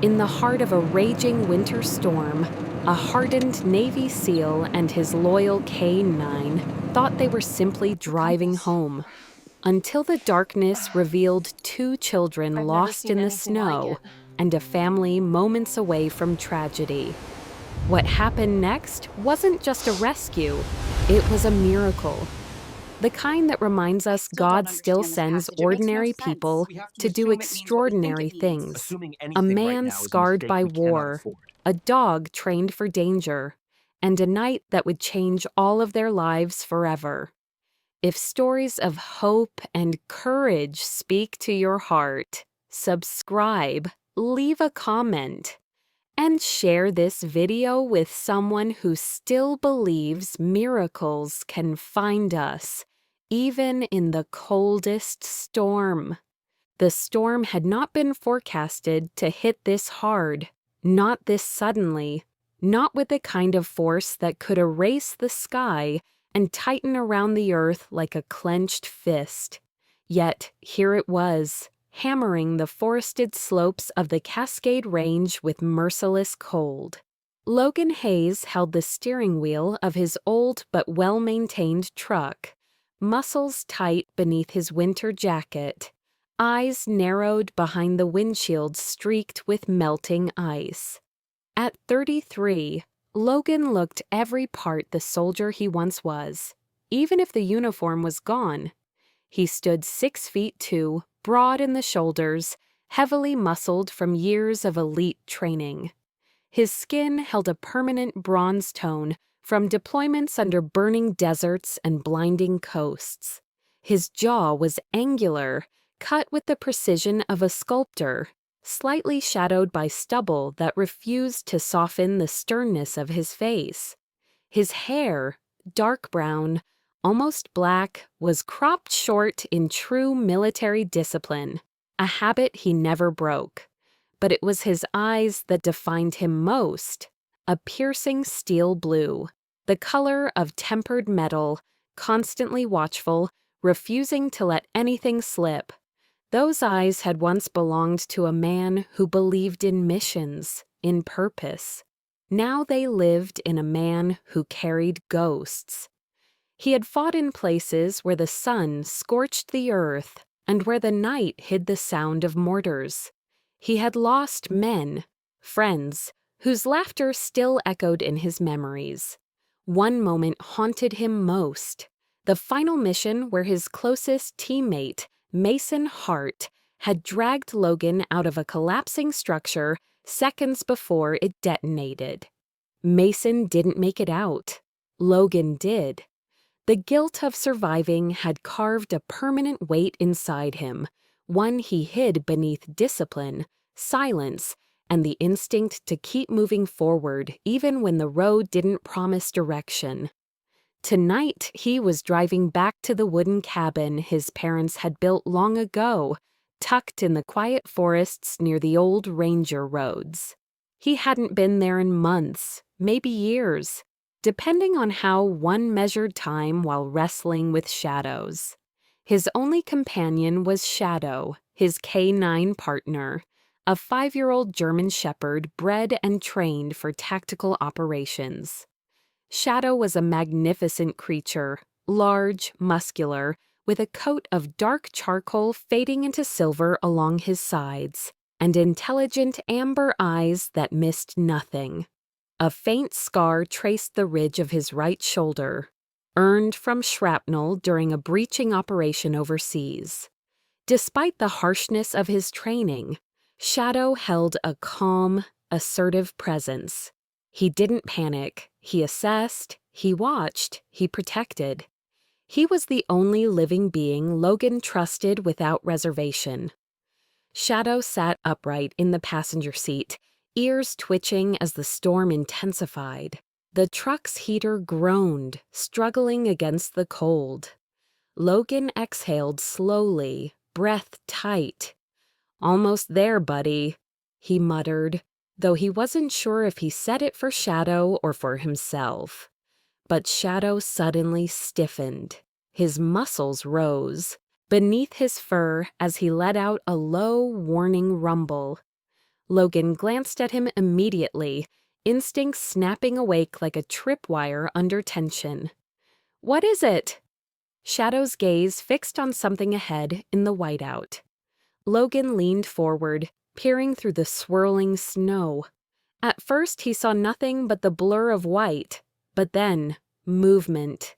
In the heart of a raging winter storm, a hardened Navy SEAL and his loyal K-9 thought they were simply driving home, until the darkness revealed two children I've never lost seen in the anything like snow it. and a family moments away from tragedy. What happened next wasn't just a rescue, it was a miracle. The kind that reminds us Still don't God still understand this sends passage. It makes no ordinary sense. people We have to to do assume it means what we think extraordinary it means. things. Assuming A anything right man now is a scarred mistake by we cannot war, afford. a dog trained for danger, and a night that would change all of their lives forever. If stories of hope and courage speak to your heart, subscribe, leave a comment, and share this video with someone who still believes miracles can find us, even in the coldest storm. The storm had not been forecasted to hit this hard, not this suddenly, not with the kind of force that could erase the sky and tighten around the earth like a clenched fist. Yet here it was, hammering the forested slopes of the Cascade Range with merciless cold. Logan Hayes held the steering wheel of his old but well-maintained truck, muscles tight beneath his winter jacket, eyes narrowed behind the windshield streaked with melting ice. At 33, Logan looked every part the soldier he once was, even if the uniform was gone. He stood 6'2", broad in the shoulders, heavily muscled from years of elite training. His skin held a permanent bronze tone from deployments under burning deserts and blinding coasts. His jaw was angular, cut with the precision of a sculptor, slightly shadowed by stubble that refused to soften the sternness of his face. His hair, dark brown, almost black, was cropped short in true military discipline, a habit he never broke. But it was his eyes that defined him most, a piercing steel blue, the color of tempered metal, constantly watchful, refusing to let anything slip. Those eyes had once belonged to a man who believed in missions, in purpose. Now they lived in a man who carried ghosts. He had fought in places where the sun scorched the earth and where the night hid the sound of mortars. He had lost men, friends, whose laughter still echoed in his memories. One moment haunted him most, the final mission where his closest teammate, Mason Hart, had dragged Logan out of a collapsing structure seconds before it detonated. Mason didn't make it out. Logan did. The guilt of surviving had carved a permanent weight inside him, one he hid beneath discipline, silence, and the instinct to keep moving forward even when the road didn't promise direction. Tonight, he was driving back to the wooden cabin his parents had built long ago, tucked in the quiet forests near the old ranger roads. He hadn't been there in months, maybe years, depending on how one measured time while wrestling with shadows. His only companion was Shadow, his K-9 partner, a 5-year-old German Shepherd bred and trained for tactical operations. Shadow was a magnificent creature, large, muscular, with a coat of dark charcoal fading into silver along his sides, and intelligent amber eyes that missed nothing. A faint scar traced the ridge of his right shoulder, earned from shrapnel during a breaching operation overseas. Despite the harshness of his training, Shadow held a calm, assertive presence. He didn't panic, he assessed, he watched, he protected. He was the only living being Logan trusted without reservation. Shadow sat upright in the passenger seat, ears twitching as the storm intensified. The truck's heater groaned, struggling against the cold. Logan exhaled slowly, breath tight. "Almost there, buddy," he muttered, though he wasn't sure if he said it for Shadow or for himself. But Shadow suddenly stiffened. His muscles rose beneath his fur as he let out a low, warning rumble. Logan glanced at him immediately, instincts snapping awake like a tripwire under tension. "What is it?" Shadow's gaze fixed on something ahead in the whiteout. Logan leaned forward, peering through the swirling snow. At first he saw nothing but the blur of white, but then movement.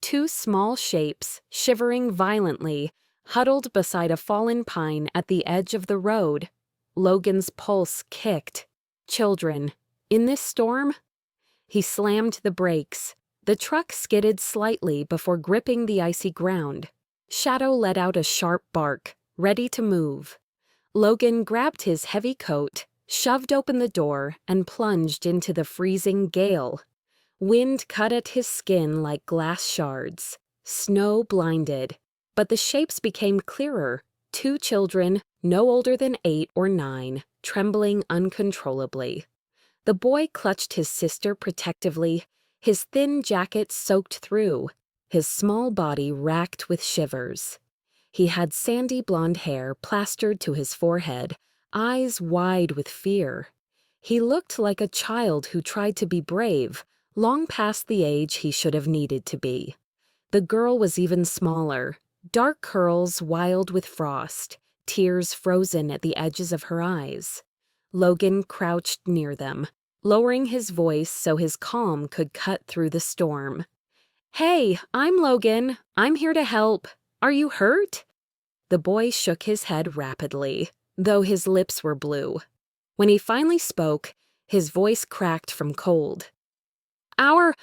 Two small shapes, shivering violently, huddled beside a fallen pine at the edge of the road. Logan's pulse kicked. Children. In this storm? He slammed the brakes. The truck skidded slightly before gripping the icy ground. Shadow let out a sharp bark, ready to move. Logan grabbed his heavy coat, shoved open the door, and plunged into the freezing gale. Wind cut at his skin like glass shards. Snow blinded. But the shapes became clearer. Two children, no older than 8 or 9, trembling uncontrollably. The boy clutched his sister protectively, his thin jacket soaked through, his small body racked with shivers. He had sandy blonde hair plastered to his forehead, eyes wide with fear. He looked like a child who tried to be brave, long past the age he should have needed to be. The girl was even smaller, dark curls wild with frost, tears frozen at the edges of her eyes. Logan crouched near them, lowering his voice so his calm could cut through the storm. "Hey, I'm Logan. I'm here to help. Are you hurt?" The boy shook his head rapidly, though his lips were blue. When he finally spoke, his voice cracked from cold. Our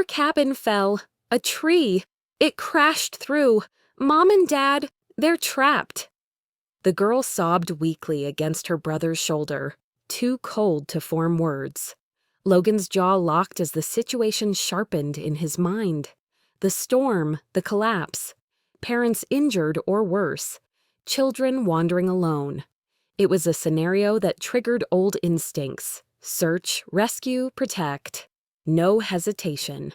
cabin fell. A tree. It crashed through. Mom and Dad, they're trapped." The girl sobbed weakly against her brother's shoulder, too cold to form words. Logan's jaw locked as the situation sharpened in his mind. The storm, the collapse, parents injured or worse, children wandering alone. It was a scenario that triggered old instincts: search, rescue, protect. No hesitation.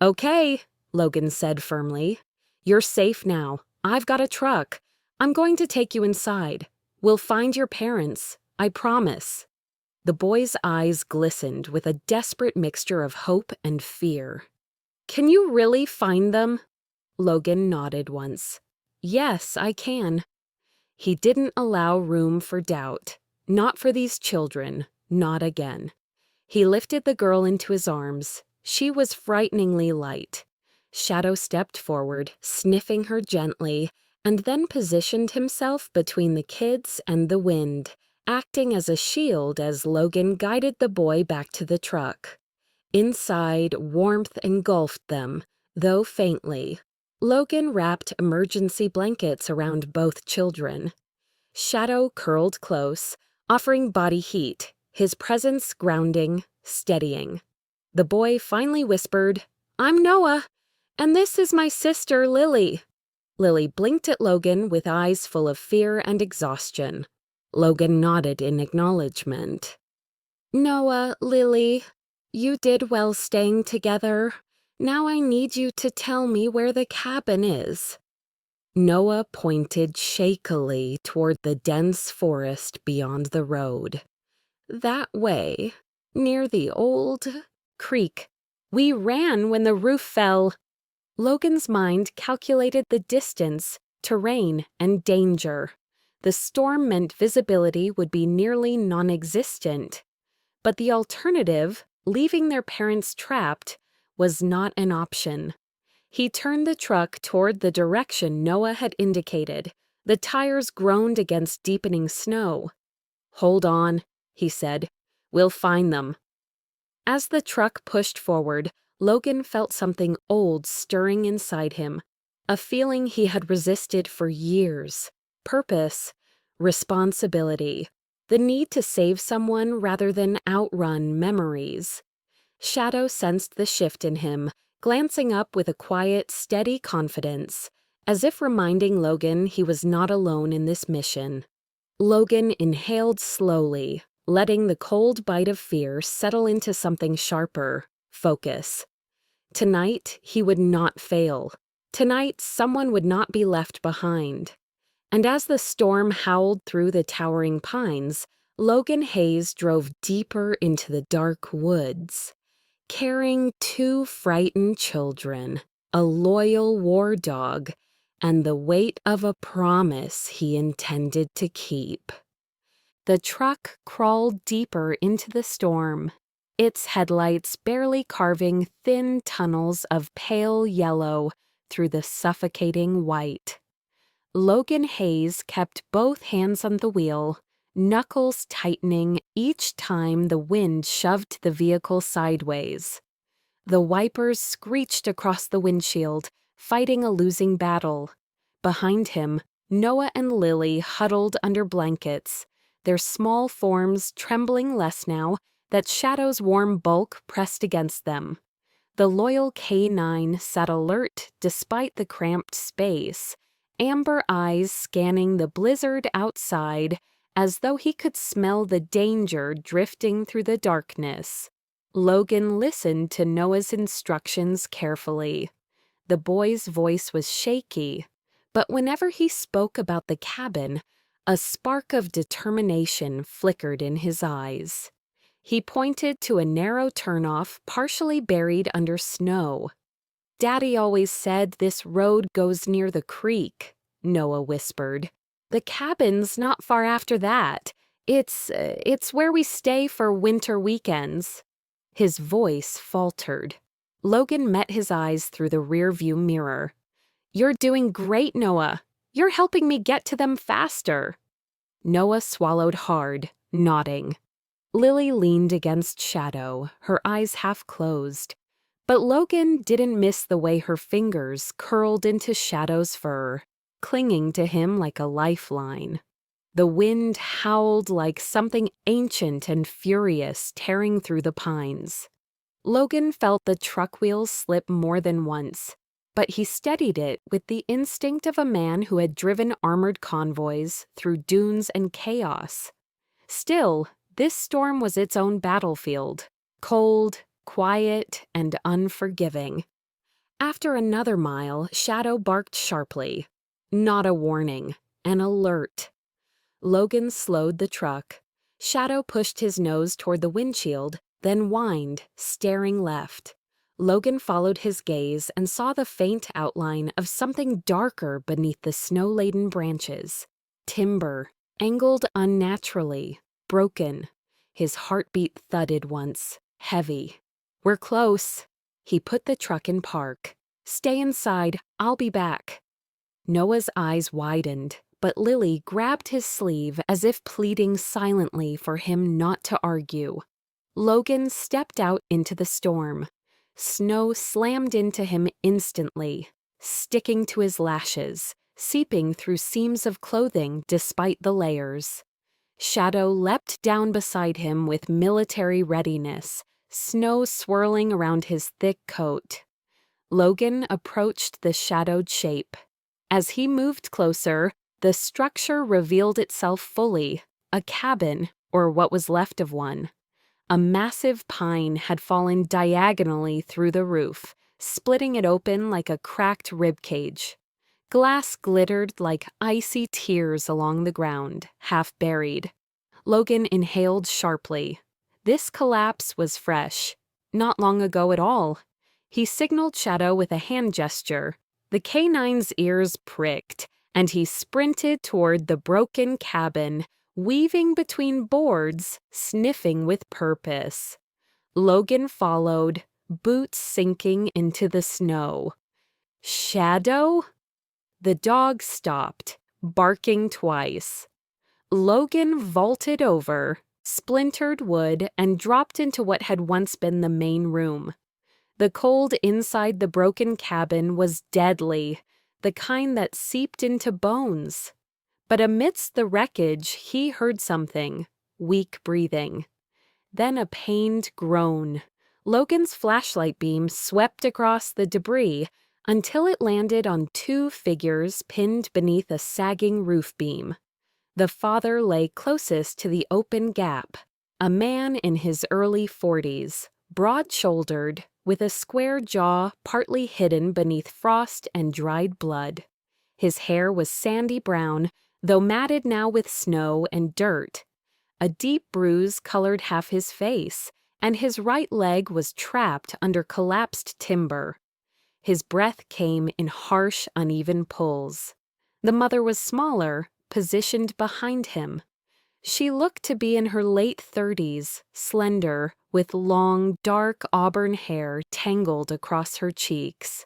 "Okay," Logan said firmly. "You're safe now. I've got a truck. I'm going to take you inside. We'll find your parents. I promise." The boy's eyes glistened with a desperate mixture of hope and fear. "Can you really find them?" Logan nodded once. "Yes, I can." He didn't allow room for doubt. Not for these children. Not again. He lifted the girl into his arms. She was frighteningly light. Shadow stepped forward, sniffing her gently, and then positioned himself between the kids and the wind, acting as a shield as Logan guided the boy back to the truck. Inside, warmth engulfed them, though faintly. Logan wrapped emergency blankets around both children. Shadow curled close, offering body heat, his presence grounding, steadying. The boy finally whispered, "I'm Noah, and this is my sister, Lily." Lily blinked at Logan with eyes full of fear and exhaustion. Logan nodded in acknowledgement. "Noah, Lily, you did well staying together. Now I need you to tell me where the cabin is." Noah pointed shakily toward the dense forest beyond the road. "That way, near the old creek. We ran when the roof fell." Logan's mind calculated the distance, terrain, and danger. The storm meant visibility would be nearly non-existent. But the alternative, leaving their parents trapped, was not an option. He turned the truck toward the direction Noah had indicated. The tires groaned against deepening snow. "Hold on," he said. "We'll find them." As the truck pushed forward, Logan felt something old stirring inside him, a feeling he had resisted for years. Purpose, responsibility, the need to save someone rather than outrun memories. Shadow sensed the shift in him, glancing up with a quiet, steady confidence, as if reminding Logan he was not alone in this mission. Logan inhaled slowly, letting the cold bite of fear settle into something sharper: focus. Tonight, he would not fail. Tonight, someone would not be left behind. And as the storm howled through the towering pines, Logan Hayes drove deeper into the dark woods, carrying 2 frightened children, a loyal war dog, and the weight of a promise he intended to keep. The truck crawled deeper into the storm, its headlights barely carving thin tunnels of pale yellow through the suffocating white. Logan Hayes kept both hands on the wheel, knuckles tightening each time the wind shoved the vehicle sideways. The wipers screeched across the windshield, fighting a losing battle. Behind him, Noah and Lily huddled under blankets, their small forms trembling less now that Shadow's warm bulk pressed against them. The loyal K9 sat alert despite the cramped space, amber eyes scanning the blizzard outside as though he could smell the danger drifting through the darkness. Logan listened to Noah's instructions carefully. The boy's voice was shaky, but whenever he spoke about the cabin, a spark of determination flickered in his eyes. He pointed to a narrow turnoff partially buried under snow. "Daddy always said this road goes near the creek," Noah whispered. "The cabin's not far after that. It's where we stay for winter weekends." His voice faltered. Logan met his eyes through the rearview mirror. "You're doing great, Noah. You're helping me get to them faster." Noah swallowed hard, nodding. Lily leaned against Shadow, her eyes half closed. But Logan didn't miss the way her fingers curled into Shadow's fur, clinging to him like a lifeline. The wind howled like something ancient and furious tearing through the pines. Logan felt the truck wheels slip more than once, but he steadied it with the instinct of a man who had driven armored convoys through dunes and chaos. Still, this storm was its own battlefield, cold, quiet, and unforgiving. After another mile, Shadow barked sharply. Not a warning, an alert. Logan slowed the truck. Shadow pushed his nose toward the windshield, then whined, staring left. Logan followed his gaze and saw the faint outline of something darker beneath the snow-laden branches. Timber, angled unnaturally, broken. His heartbeat thudded once, heavy. "We're close." He put the truck in park. "Stay inside, I'll be back." Noah's eyes widened, but Lily grabbed his sleeve as if pleading silently for him not to argue. Logan stepped out into the storm. Snow slammed into him instantly, sticking to his lashes, seeping through seams of clothing despite the layers. Shadow leapt down beside him with military readiness, snow swirling around his thick coat. Logan approached the shadowed shape. As he moved closer, the structure revealed itself fully, a cabin, or what was left of one. A massive pine had fallen diagonally through the roof, splitting it open like a cracked ribcage. Glass glittered like icy tears along the ground, half buried. Logan inhaled sharply. This collapse was fresh. Not long ago at all. He signaled Shadow with a hand gesture. The K9's ears pricked, and he sprinted toward the broken cabin, weaving between boards, sniffing with purpose. Logan followed, boots sinking into the snow. "Shadow?" The dog stopped, barking twice. Logan vaulted over, splintered wood, and dropped into what had once been the main room. The cold inside the broken cabin was deadly, the kind that seeped into bones. But amidst the wreckage, he heard something, weak breathing. Then a pained groan. Logan's flashlight beam swept across the debris until it landed on two figures pinned beneath a sagging roof beam. The father lay closest to the open gap, a man in his early 40s, broad-shouldered, with a square jaw partly hidden beneath frost and dried blood. His hair was sandy brown, though matted now with snow and dirt. A deep bruise colored half his face, and his right leg was trapped under collapsed timber. His breath came in harsh, uneven pulls. The mother was smaller, positioned behind him. She looked to be in her late 30s, slender, with long, dark auburn hair tangled across her cheeks.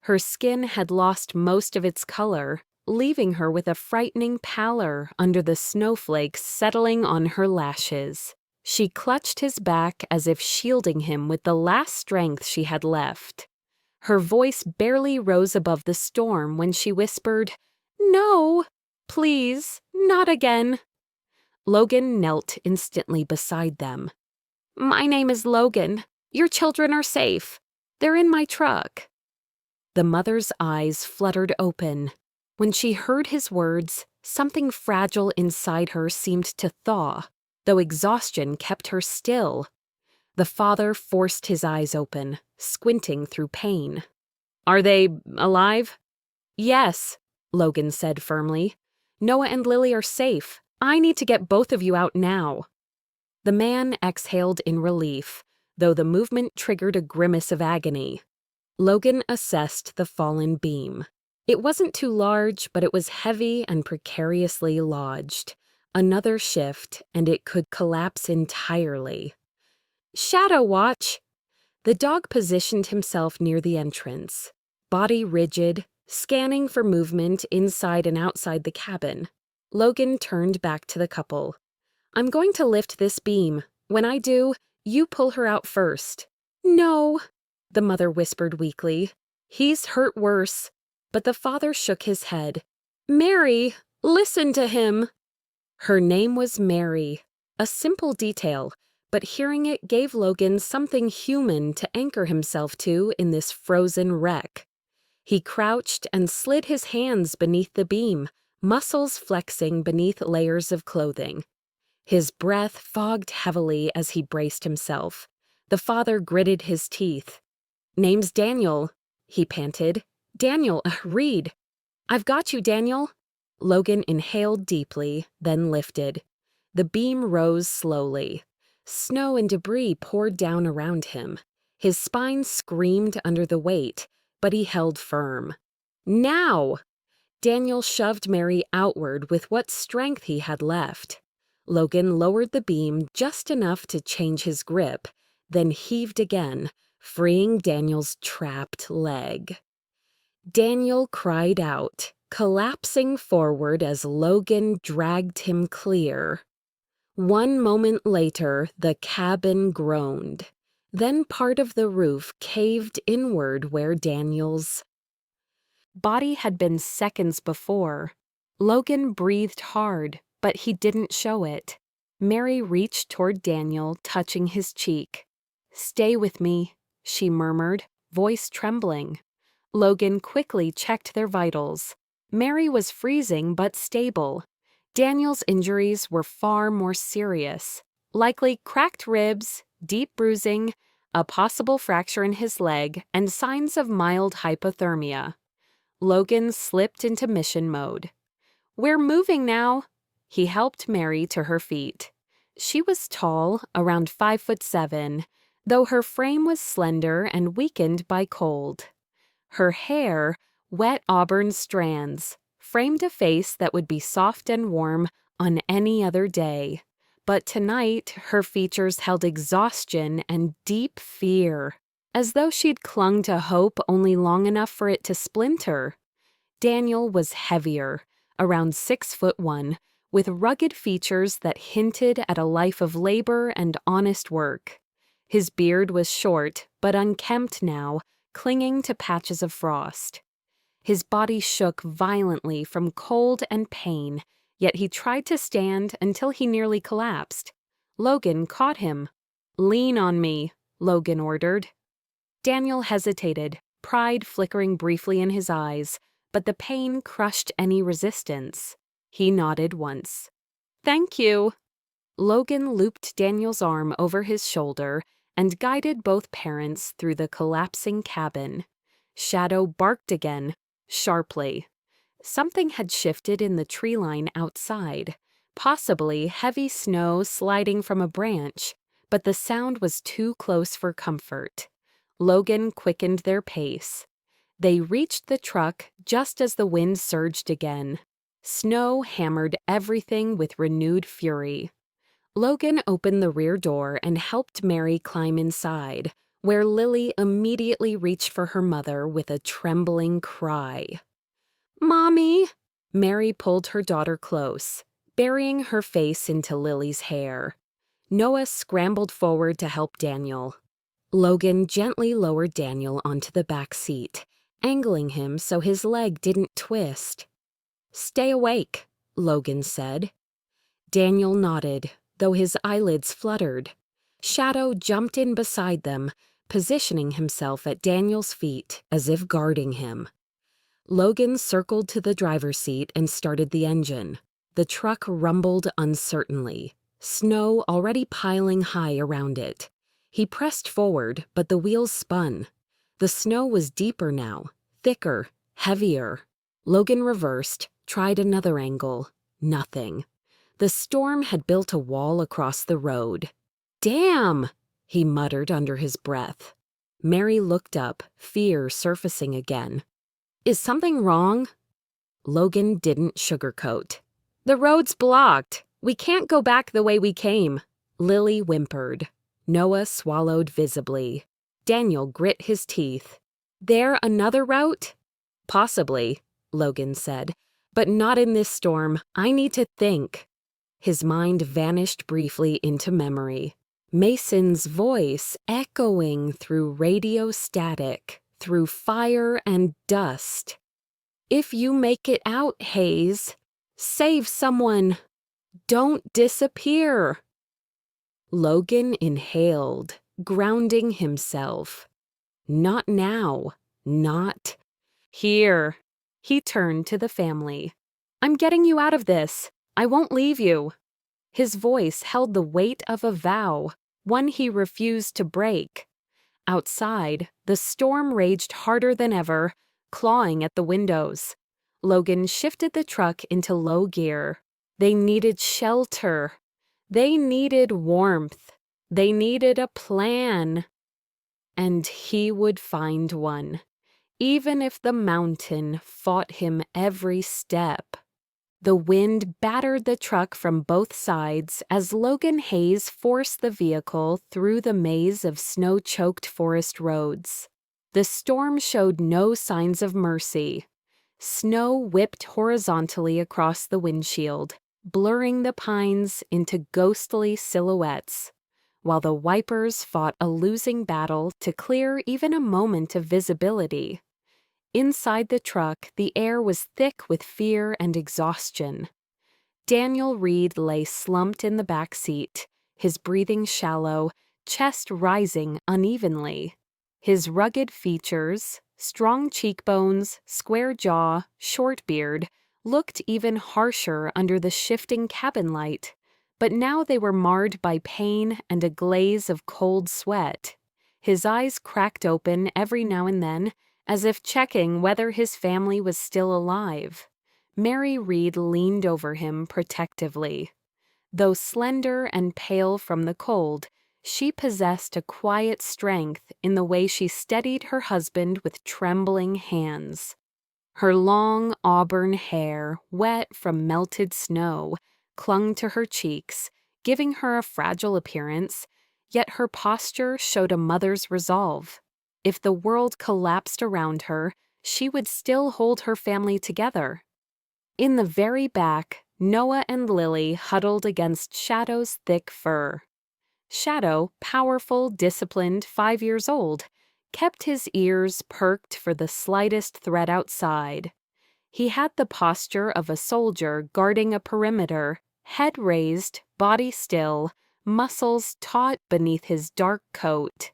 Her skin had lost most of its color, leaving her with a frightening pallor under the snowflakes settling on her lashes. She clutched his back as if shielding him with the last strength she had left. Her voice barely rose above the storm when she whispered, "No, please, not again." Logan knelt instantly beside them. "My name is Logan. Your children are safe. They're in my truck." The mother's eyes fluttered open. When she heard his words, something fragile inside her seemed to thaw, though exhaustion kept her still. The father forced his eyes open, squinting through pain. "Are they alive?" "Yes," Logan said firmly. "Noah and Lily are safe. I need to get both of you out now." The man exhaled in relief, though the movement triggered a grimace of agony. Logan assessed the fallen beam. It wasn't too large, but it was heavy and precariously lodged. Another shift, and it could collapse entirely. "Shadow watch!" The dog positioned himself near the entrance, body rigid, scanning for movement inside and outside the cabin. Logan turned back to the couple. "I'm going to lift this beam. When I do, you pull her out first." "No," the mother whispered weakly. "He's hurt worse." But the father shook his head. "Mary, listen to him." Her name was Mary, a simple detail, but hearing it gave Logan something human to anchor himself to in this frozen wreck. He crouched and slid his hands beneath the beam, muscles flexing beneath layers of clothing. His breath fogged heavily as he braced himself. The father gritted his teeth. "Name's Daniel," he panted. "Daniel, read." "I've got you, Daniel." Logan inhaled deeply, then lifted. The beam rose slowly. Snow and debris poured down around him. His spine screamed under the weight, but he held firm. "Now!" Daniel shoved Mary outward with what strength he had left. Logan lowered the beam just enough to change his grip, then heaved again, freeing Daniel's trapped leg. Daniel cried out, collapsing forward as Logan dragged him clear. One moment later, the cabin groaned. Then part of the roof caved inward where Daniel's body had been seconds before. Logan breathed hard, but he didn't show it. Mary reached toward Daniel, touching his cheek. "Stay with me," she murmured, voice trembling. Logan quickly checked their vitals. Mary was freezing but stable. Daniel's injuries were far more serious, likely cracked ribs, deep bruising, a possible fracture in his leg, and signs of mild hypothermia. Logan slipped into mission mode. "We're moving now." He helped Mary to her feet. She was tall, around 5'7", though her frame was slender and weakened by cold. Her hair, wet auburn strands, framed a face that would be soft and warm on any other day. But tonight, her features held exhaustion and deep fear, as though she'd clung to hope only long enough for it to splinter. Daniel was heavier, around 6'1", with rugged features that hinted at a life of labor and honest work. His beard was short, but unkempt now, clinging to patches of frost. His body shook violently from cold and pain, yet he tried to stand until he nearly collapsed. Logan caught him. "Lean on me," Logan ordered. Daniel hesitated, pride flickering briefly in his eyes, but the pain crushed any resistance. He nodded once. "Thank you." Logan looped Daniel's arm over his shoulder and guided both parents through the collapsing cabin. Shadow barked again, sharply. Something had shifted in the tree line outside, possibly heavy snow sliding from a branch, but the sound was too close for comfort. Logan quickened their pace. They reached the truck just as the wind surged again. Snow hammered everything with renewed fury. Logan opened the rear door and helped Mary climb inside, where Lily immediately reached for her mother with a trembling cry. "Mommy!" Mary pulled her daughter close, burying her face into Lily's hair. Noah scrambled forward to help Daniel. Logan gently lowered Daniel onto the back seat, angling him so his leg didn't twist. "Stay awake," Logan said. Daniel nodded, though his eyelids fluttered. Shadow jumped in beside them, positioning himself at Daniel's feet as if guarding him. Logan circled to the driver's seat and started the engine. The truck rumbled uncertainly, snow already piling high around it. He pressed forward, but the wheels spun. The snow was deeper now, thicker, heavier. Logan reversed, tried another angle. Nothing. The storm had built a wall across the road. "Damn!" he muttered under his breath. Mary looked up, fear surfacing again. "Is something wrong?" Logan didn't sugarcoat. "The road's blocked. We can't go back the way we came." Lily whimpered. Noah swallowed visibly. Daniel grit his teeth. "There another route?" "Possibly," Logan said. "But not in this storm. I need to think." His mind vanished briefly into memory. Mason's voice echoing through radio static, through fire and dust. "If you make it out, Hayes, save someone. Don't disappear." Logan inhaled, grounding himself. Not now. Not here. He turned to the family. "I'm getting you out of this. I won't leave you." His voice held the weight of a vow, one he refused to break. Outside, the storm raged harder than ever, clawing at the windows. Logan shifted the truck into low gear. They needed shelter. They needed warmth. They needed a plan. And he would find one, even if the mountain fought him every step. The wind battered the truck from both sides as Logan Hayes forced the vehicle through the maze of snow-choked forest roads. The storm showed no signs of mercy. Snow whipped horizontally across the windshield, blurring the pines into ghostly silhouettes, while the wipers fought a losing battle to clear even a moment of visibility. Inside the truck, the air was thick with fear and exhaustion. Daniel Reed lay slumped in the back seat, his breathing shallow, chest rising unevenly. His rugged features, strong cheekbones, square jaw, short beard, looked even harsher under the shifting cabin light, but now they were marred by pain and a glaze of cold sweat. His eyes cracked open every now and then, as if checking whether his family was still alive. Mary Reed leaned over him protectively. Though slender and pale from the cold, she possessed a quiet strength in the way she steadied her husband with trembling hands. Her long auburn hair, wet from melted snow, clung to her cheeks, giving her a fragile appearance, yet her posture showed a mother's resolve. If the world collapsed around her, she would still hold her family together. In the very back, Noah and Lily huddled against Shadow's thick fur. Shadow, powerful, disciplined, 5 years old, kept his ears perked for the slightest threat outside. He had the posture of a soldier guarding a perimeter, head raised, body still, muscles taut beneath his dark coat.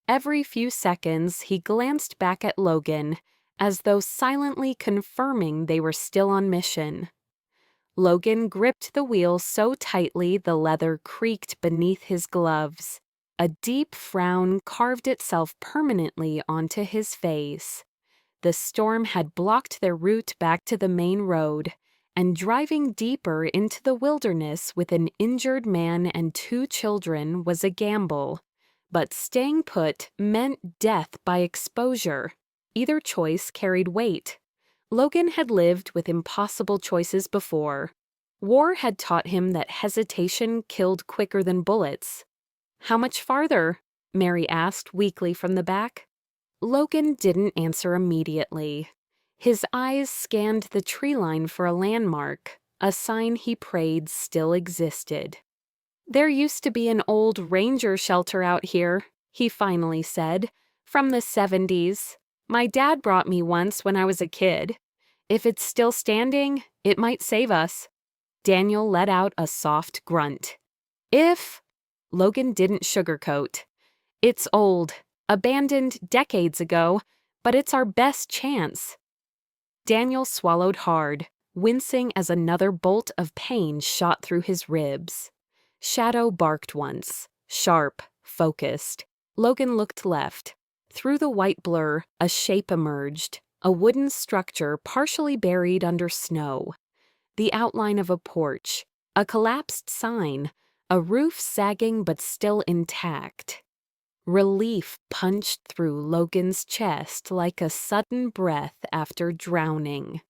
Every few seconds, he glanced back at Logan, as though silently confirming they were still on mission. Logan gripped the wheel so tightly the leather creaked beneath his gloves. A deep frown carved itself permanently onto his face. The storm had blocked their route back to the main road, and driving deeper into the wilderness with an injured man and 2 children was a gamble. But staying put meant death by exposure. Either choice carried weight. Logan had lived with impossible choices before. War had taught him that hesitation killed quicker than bullets. "How much farther?" Mary asked weakly from the back. Logan didn't answer immediately. His eyes scanned the tree line for a landmark, a sign he prayed still existed. "There used to be an old ranger shelter out here," he finally said, "from the 70s. My dad brought me once when I was a kid. If it's still standing, it might save us." Daniel let out a soft grunt. "If—" Logan didn't sugarcoat. "It's old, abandoned decades ago, but it's our best chance." Daniel swallowed hard, wincing as another bolt of pain shot through his ribs. Shadow barked once, sharp, focused. Logan looked left. Through the white blur, a shape emerged, a wooden structure partially buried under snow. The outline of a porch, a collapsed sign, a roof sagging but still intact. Relief punched through Logan's chest like a sudden breath after drowning.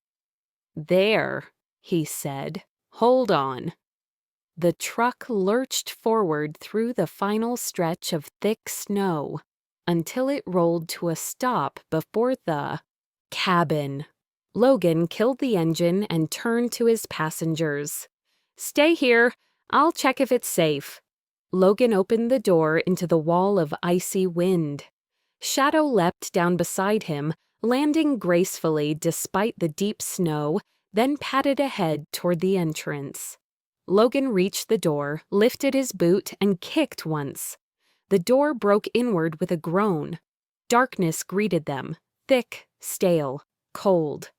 "There," he said. "Hold on." The truck lurched forward through the final stretch of thick snow until it rolled to a stop before the cabin. Logan killed the engine and turned to his passengers. "Stay here. I'll check if it's safe." Logan opened the door into the wall of icy wind. Shadow leapt down beside him, landing gracefully despite the deep snow, then padded ahead toward the entrance. Logan reached the door, lifted his boot, and kicked once. The door broke inward with a groan. Darkness greeted them, thick, stale, cold.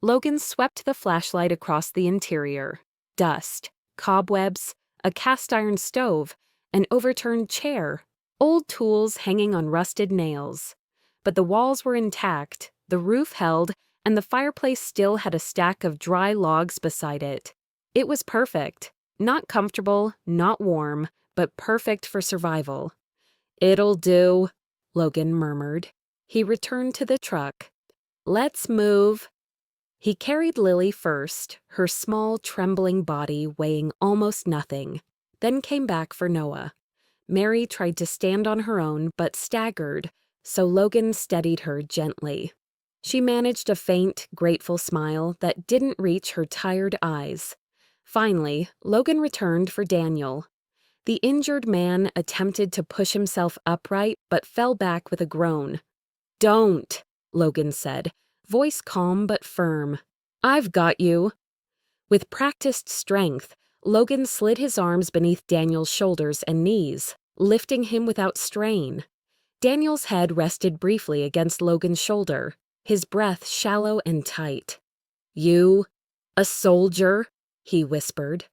Logan swept the flashlight across the interior. Dust, cobwebs, a cast-iron stove, an overturned chair, old tools hanging on rusted nails. But the walls were intact, the roof held, and the fireplace still had a stack of dry logs beside it. It was perfect. Not comfortable, not warm, but perfect for survival. "It'll do," Logan murmured. He returned to the truck. "Let's move." He carried Lily first, her small, trembling body weighing almost nothing, then came back for Noah. Mary tried to stand on her own but staggered, so Logan steadied her gently. She managed a faint, grateful smile that didn't reach her tired eyes. Finally, Logan returned for Daniel. The injured man attempted to push himself upright but fell back with a groan. "Don't," Logan said, voice calm but firm. "I've got you." With practiced strength, Logan slid his arms beneath Daniel's shoulders and knees, lifting him without strain. Daniel's head rested briefly against Logan's shoulder, his breath shallow and tight. "You, a soldier?" he whispered.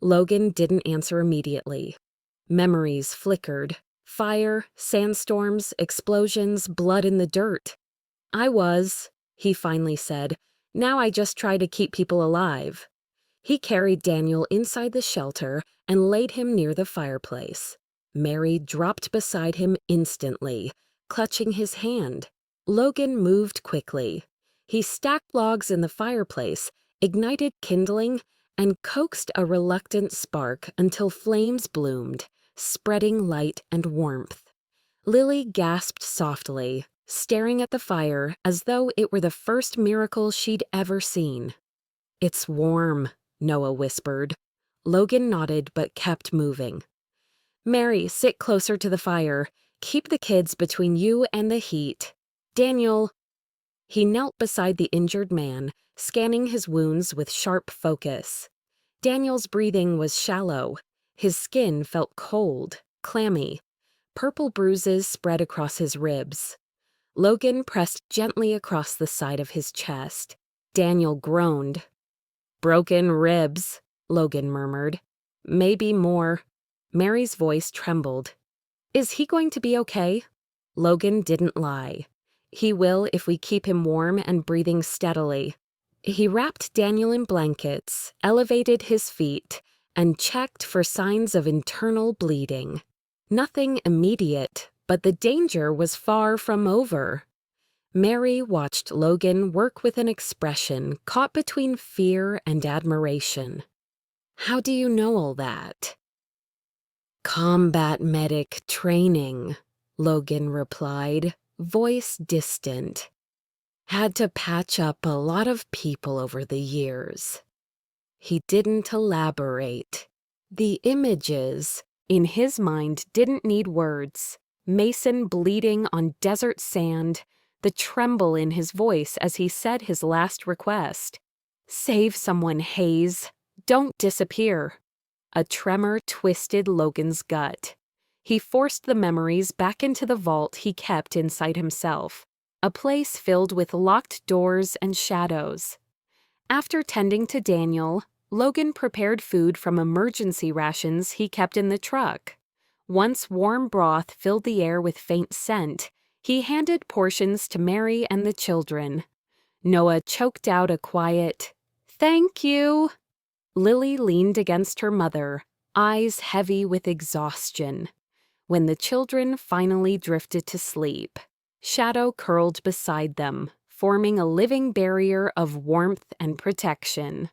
Logan didn't answer immediately. Memories flickered. Fire, sandstorms, explosions, blood in the dirt. "I was," he finally said. "Now I just try to keep people alive." He carried Daniel inside the shelter and laid him near the fireplace. Mary dropped beside him instantly, clutching his hand. Logan moved quickly. He stacked logs in the fireplace, ignited kindling, and coaxed a reluctant spark until flames bloomed, spreading light and warmth. Lily gasped softly, staring at the fire as though it were the first miracle she'd ever seen. "It's warm," Noah whispered. Logan nodded but kept moving. "Mary, sit closer to the fire. Keep the kids between you and the heat. Daniel." He knelt beside the injured man, scanning his wounds with sharp focus. Daniel's breathing was shallow. His skin felt cold, clammy. Purple bruises spread across his ribs. Logan pressed gently across the side of his chest. Daniel groaned. "Broken ribs," Logan murmured. "Maybe more." Mary's voice trembled. "Is he going to be okay?" Logan didn't lie. "He will if we keep him warm and breathing steadily." He wrapped Daniel in blankets, elevated his feet, and checked for signs of internal bleeding. Nothing immediate, but the danger was far from over. Mary watched Logan work with an expression caught between fear and admiration. "How do you know all that?" "Combat medic training," Logan replied, voice distant. "Had to patch up a lot of people over the years." He didn't elaborate. The images, in his mind, didn't need words. Mason bleeding on desert sand, the tremble in his voice as he said his last request. "Save someone, Hayes. Don't disappear." A tremor twisted Logan's gut. He forced the memories back into the vault he kept inside himself, a place filled with locked doors and shadows. After tending to Daniel, Logan prepared food from emergency rations he kept in the truck. Once warm broth filled the air with faint scent, he handed portions to Mary and the children. Noah choked out a quiet, "Thank you." Lily leaned against her mother, eyes heavy with exhaustion. When the children finally drifted to sleep, Shadow curled beside them, forming a living barrier of warmth and protection.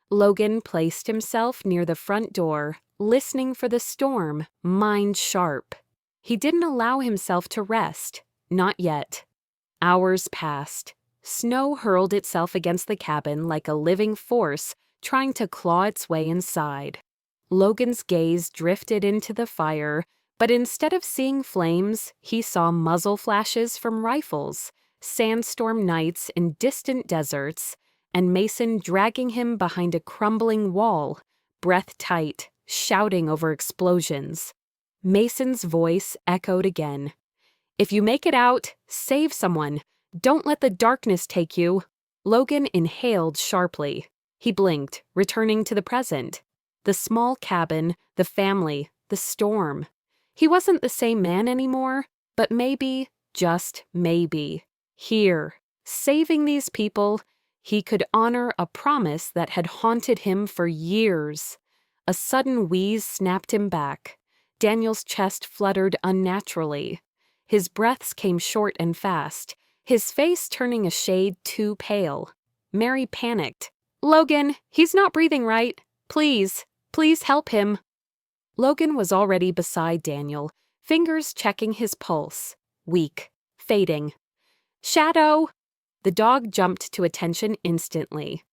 Logan placed himself near the front door, listening for the storm, mind sharp. He didn't allow himself to rest, not yet. Hours passed. Snow hurled itself against the cabin like a living force, trying to claw its way inside. Logan's gaze drifted into the fire, but instead of seeing flames, he saw muzzle flashes from rifles, sandstorm nights in distant deserts, and Mason dragging him behind a crumbling wall, breath tight, shouting over explosions. Mason's voice echoed again. "If you make it out, save someone. Don't let the darkness take you." Logan inhaled sharply. He blinked, returning to the present. The small cabin, the family, the storm. He wasn't the same man anymore, but maybe, just maybe, here, saving these people, he could honor a promise that had haunted him for years. A sudden wheeze snapped him back. Daniel's chest fluttered unnaturally. His breaths came short and fast, his face turning a shade too pale. Mary panicked. "Logan, he's not breathing right. Please, please help him." Logan was already beside Daniel, fingers checking his pulse. Weak, fading. "Shadow!" The dog jumped to attention instantly.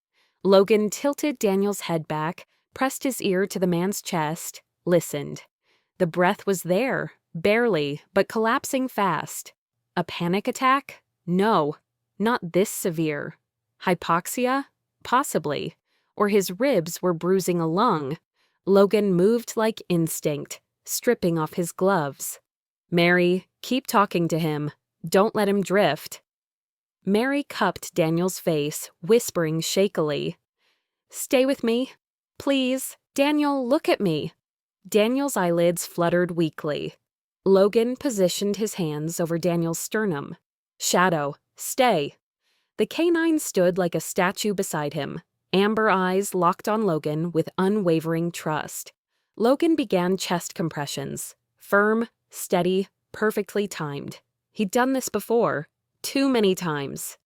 Logan tilted Daniel's head back, pressed his ear to the man's chest, listened. The breath was there, barely, but collapsing fast. A panic attack? No, not this severe. Hypoxia? Possibly. Or his ribs were bruising a lung. Logan moved like instinct, stripping off his gloves. "Mary, keep talking to him. Don't let him drift." Mary cupped Daniel's face, whispering shakily. "Stay with me. Please, Daniel, look at me." Daniel's eyelids fluttered weakly. Logan positioned his hands over Daniel's sternum. "Shadow, stay." The canine stood like a statue beside him, amber eyes locked on Logan with unwavering trust. Logan began chest compressions, firm, steady, perfectly timed. He'd done this before, too many times.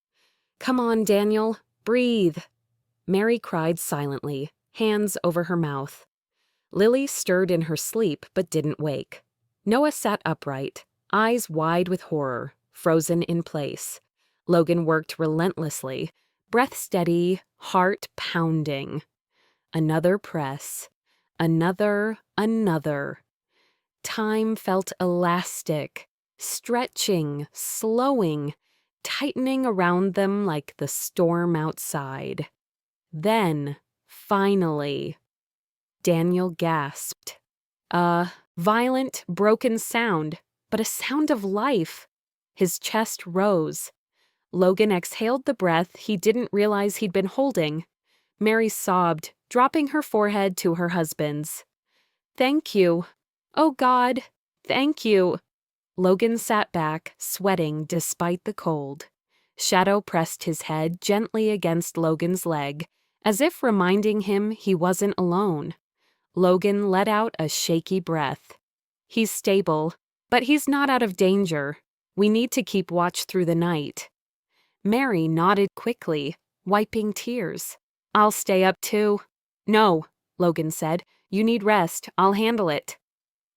"Come on, Daniel, breathe." Mary cried silently, hands over her mouth. Lily stirred in her sleep but didn't wake. Noah sat upright, eyes wide with horror, frozen in place. Logan worked relentlessly, breath steady, heart pounding. Another press. Another. Time felt elastic, stretching, slowing, tightening around them like the storm outside. Then, finally, Daniel gasped. A violent, broken sound, but a sound of life. His chest rose. Logan exhaled the breath he didn't realize he'd been holding. Mary sobbed, dropping her forehead to her husband's. "Thank you. Oh, God, thank you." Logan sat back, sweating despite the cold. Shadow pressed his head gently against Logan's leg, as if reminding him he wasn't alone. Logan let out a shaky breath. He's stable, but he's not out of danger. We need to keep watch through the night. Mary nodded quickly, wiping tears. I'll stay up too. No, Logan said. You need rest. I'll handle it.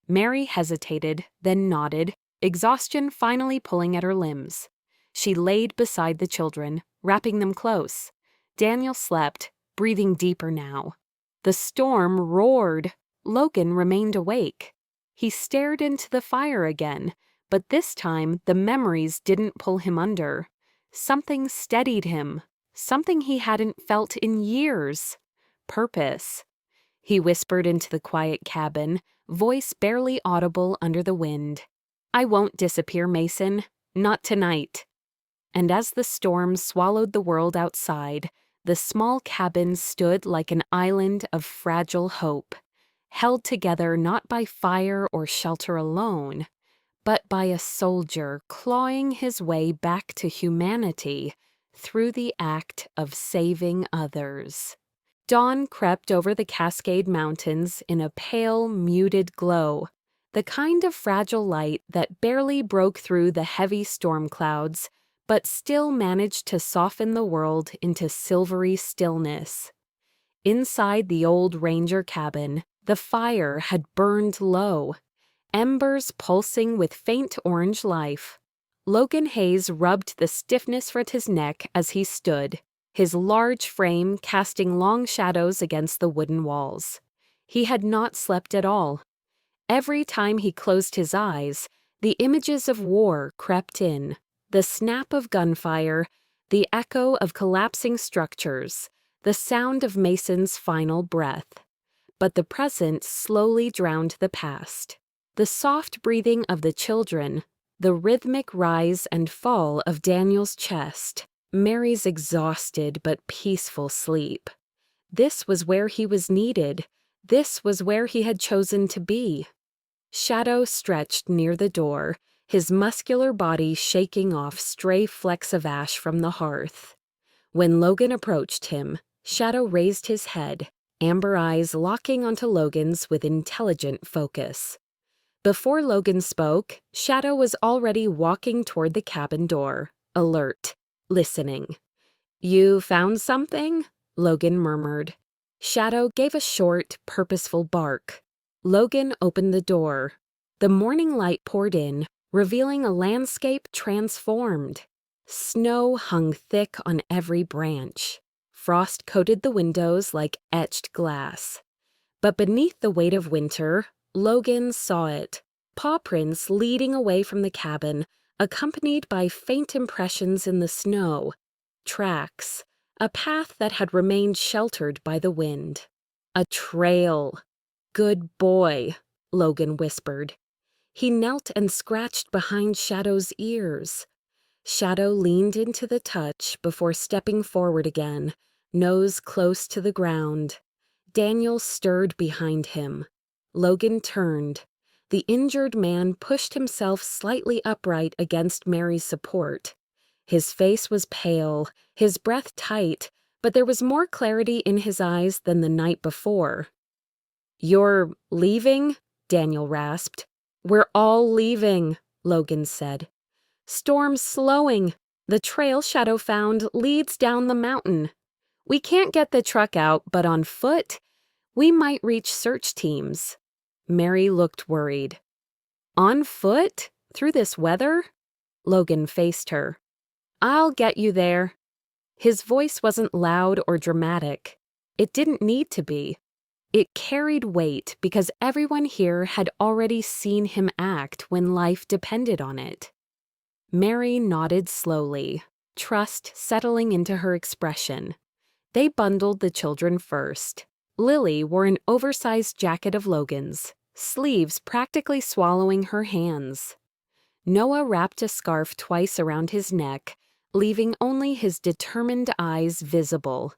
Mary hesitated, then nodded, exhaustion finally pulling at her limbs. She laid beside the children, wrapping them close. Daniel slept, breathing deeper now. The storm roared. Logan remained awake. He stared into the fire again, but this time the memories didn't pull him under. Something steadied him, something he hadn't felt in years. Purpose. He whispered into the quiet cabin, voice barely audible under the wind. I won't disappear, Mason. Not tonight. And as the storm swallowed the world outside, the small cabin stood like an island of fragile hope, held together not by fire or shelter alone, but by a soldier clawing his way back to humanity through the act of saving others. Dawn crept over the Cascade Mountains in a pale, muted glow, the kind of fragile light that barely broke through the heavy storm clouds, but still managed to soften the world into silvery stillness. Inside the old ranger cabin, the fire had burned low, embers pulsing with faint orange life. Logan Hayes rubbed the stiffness at his neck as he stood, his large frame casting long shadows against the wooden walls. He had not slept at all. Every time he closed his eyes, the images of war crept in, the snap of gunfire, the echo of collapsing structures, the sound of Mason's final breath. But the present slowly drowned the past. The soft breathing of the children, the rhythmic rise and fall of Daniel's chest, Mary's exhausted but peaceful sleep. This was where he was needed. This was where he had chosen to be. Shadow stretched near the door, his muscular body shaking off stray flecks of ash from the hearth. When Logan approached him, Shadow raised his head, amber eyes locking onto Logan's with intelligent focus. Before Logan spoke, Shadow was already walking toward the cabin door, alert, listening. You found something? Logan murmured. Shadow gave a short, purposeful bark. Logan opened the door. The morning light poured in, revealing a landscape transformed. Snow hung thick on every branch. Frost coated the windows like etched glass. But beneath the weight of winter, Logan saw it, paw prints leading away from the cabin, accompanied by faint impressions in the snow. Tracks, a path that had remained sheltered by the wind. A trail. Good boy, Logan whispered. He knelt and scratched behind Shadow's ears. Shadow leaned into the touch before stepping forward again, nose close to the ground. Daniel stirred behind him. Logan turned. The injured man pushed himself slightly upright against Mary's support. His face was pale, his breath tight, but there was more clarity in his eyes than the night before. You're leaving? Daniel rasped. We're all leaving, Logan said. Storm's slowing. The trail Shadow found leads down the mountain. We can't get the truck out, but on foot, we might reach search teams. Mary looked worried. On foot? Through this weather? Logan faced her. I'll get you there. His voice wasn't loud or dramatic. It didn't need to be. It carried weight because everyone here had already seen him act when life depended on it. Mary nodded slowly, trust settling into her expression. They bundled the children first. Lily wore an oversized jacket of Logan's, sleeves practically swallowing her hands. Noah wrapped a scarf twice around his neck, leaving only his determined eyes visible.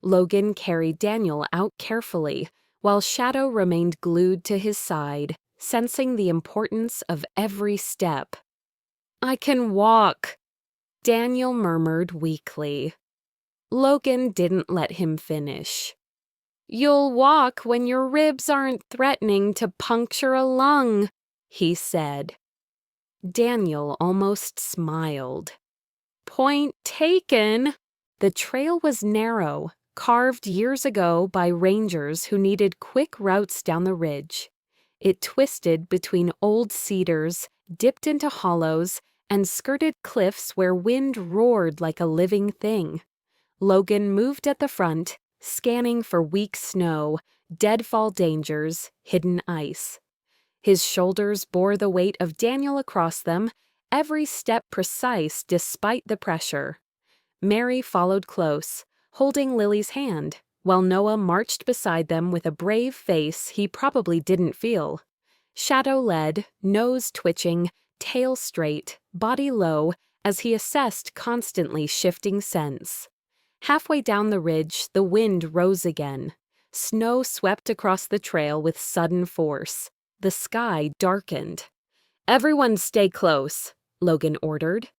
Logan carried Daniel out carefully, while Shadow remained glued to his side, sensing the importance of every step. I can walk. Daniel murmured weakly. Logan didn't let him finish. "You'll walk when your ribs aren't threatening to puncture a lung," he said. Daniel almost smiled. Point taken. The trail was narrow, carved years ago by rangers who needed quick routes down the ridge. It twisted between old cedars, dipped into hollows, and skirted cliffs where wind roared like a living thing. Logan moved at the front, scanning for weak snow, deadfall dangers, hidden ice. His shoulders bore the weight of Daniel across them, every step precise despite the pressure. Mary followed close, holding Lily's hand, while Noah marched beside them with a brave face he probably didn't feel. Shadow led, nose twitching, tail straight, body low, as he assessed constantly shifting scents. Halfway down the ridge, the wind rose again. Snow swept across the trail with sudden force. The sky darkened. "Everyone stay close," Logan ordered.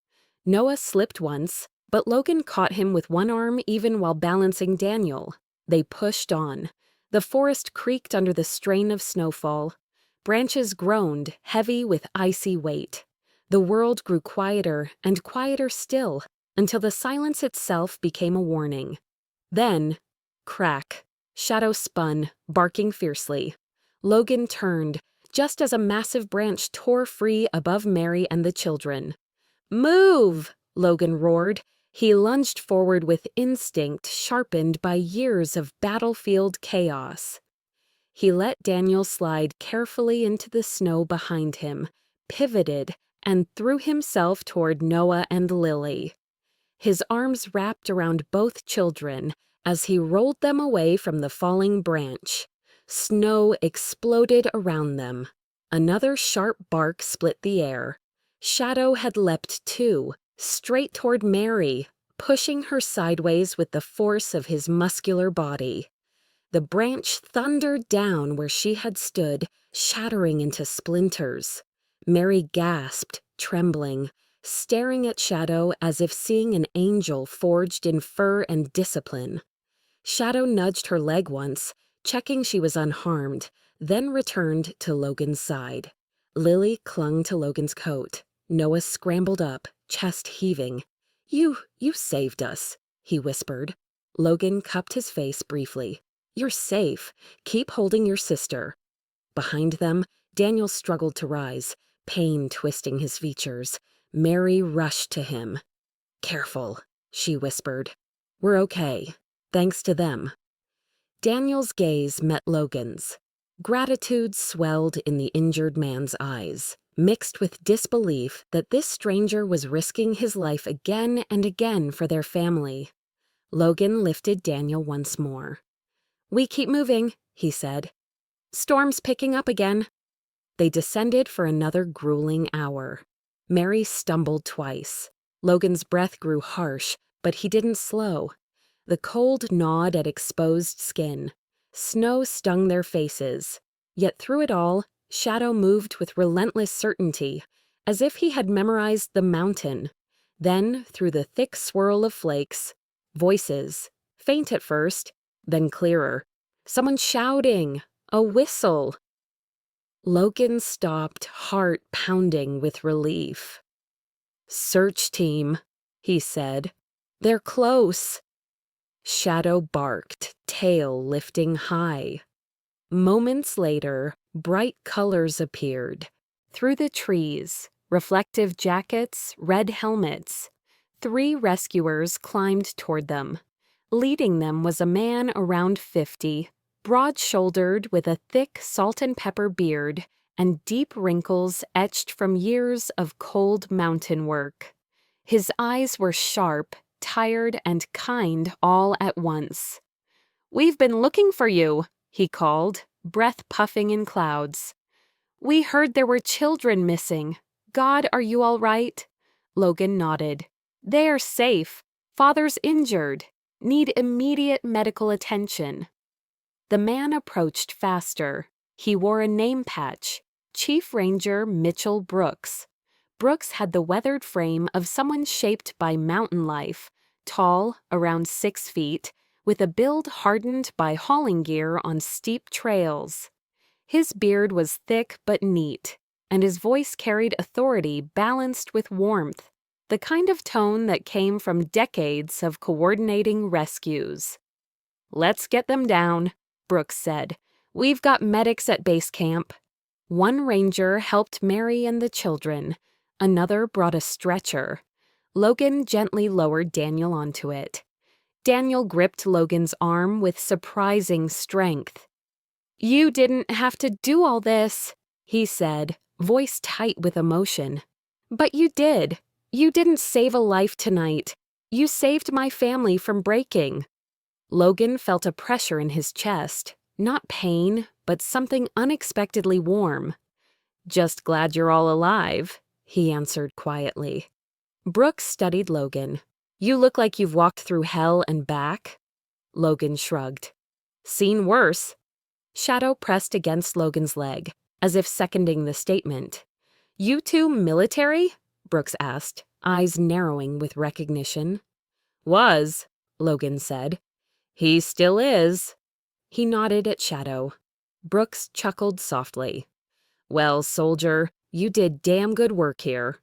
Noah slipped once, but Logan caught him with one arm even while balancing Daniel. They pushed on. The forest creaked under the strain of snowfall. Branches groaned, heavy with icy weight. The world grew quieter and quieter still, until the silence itself became a warning. Then, crack. Shadow spun, barking fiercely. Logan turned, just as a massive branch tore free above Mary and the children. "Move!" Logan roared. He lunged forward with instinct sharpened by years of battlefield chaos. He let Daniel slide carefully into the snow behind him, pivoted, and threw himself toward Noah and Lily. His arms wrapped around both children as he rolled them away from the falling branch. Snow exploded around them. Another sharp bark split the air. Shadow had leapt too, straight toward Mary, pushing her sideways with the force of his muscular body. The branch thundered down where she had stood, shattering into splinters. Mary gasped, trembling, staring at Shadow as if seeing an angel forged in fur and discipline. Shadow nudged her leg once, checking she was unharmed, then returned to Logan's side. Lily clung to Logan's coat. Noah scrambled up, chest heaving. You saved us," he whispered. Logan cupped his face briefly. "You're safe. Keep holding your sister." Behind them, Daniel struggled to rise, pain twisting his features. Mary rushed to him. "Careful," she whispered. "We're okay. Thanks to them." Daniel's gaze met Logan's. Gratitude swelled in the injured man's eyes, mixed with disbelief that this stranger was risking his life again and again for their family. Logan lifted Daniel once more. "We keep moving," he said. "Storm's picking up again." They descended for another grueling hour. Mary stumbled twice. Logan's breath grew harsh, but he didn't slow. The cold gnawed at exposed skin. Snow stung their faces. Yet through it all, Shadow moved with relentless certainty, as if he had memorized the mountain. Then, through the thick swirl of flakes, voices, faint at first, then clearer. Someone shouting, a whistle. Logan stopped, heart pounding with relief. "Search team," he said. "They're close." Shadow barked, tail lifting high. Moments later, bright colors appeared. Through the trees, reflective jackets, red helmets. 3 rescuers climbed toward them. Leading them was a man around 50, broad-shouldered with a thick salt and pepper beard and deep wrinkles etched from years of cold mountain work. His eyes were sharp, tired, and kind all at once. "We've been looking for you," he called, breath puffing in clouds. "We heard there were children missing. God, are you all right?" Logan nodded. "They're safe. Father's injured. Need immediate medical attention." The man approached faster. He wore a name patch, Chief Ranger Mitchell Brooks. Brooks had the weathered frame of someone shaped by mountain life, tall, around 6 feet, with a build hardened by hauling gear on steep trails. His beard was thick but neat, and his voice carried authority balanced with warmth, the kind of tone that came from decades of coordinating rescues. "Let's get them down," Brooks said. "We've got medics at base camp." One ranger helped Mary and the children. Another brought a stretcher. Logan gently lowered Daniel onto it. Daniel gripped Logan's arm with surprising strength. "You didn't have to do all this," he said, voice tight with emotion. "But you did. You didn't save a life tonight. You saved my family from breaking." Logan felt a pressure in his chest, not pain, but something unexpectedly warm. "Just glad you're all alive," he answered quietly. Brooks studied Logan. "You look like you've walked through hell and back." Logan shrugged. "Seen worse." Shadow pressed against Logan's leg, as if seconding the statement. "You two military?" Brooks asked, eyes narrowing with recognition. "Was," Logan said. "He still is." He nodded at Shadow. Brooks chuckled softly. "Well, soldier, you did damn good work here."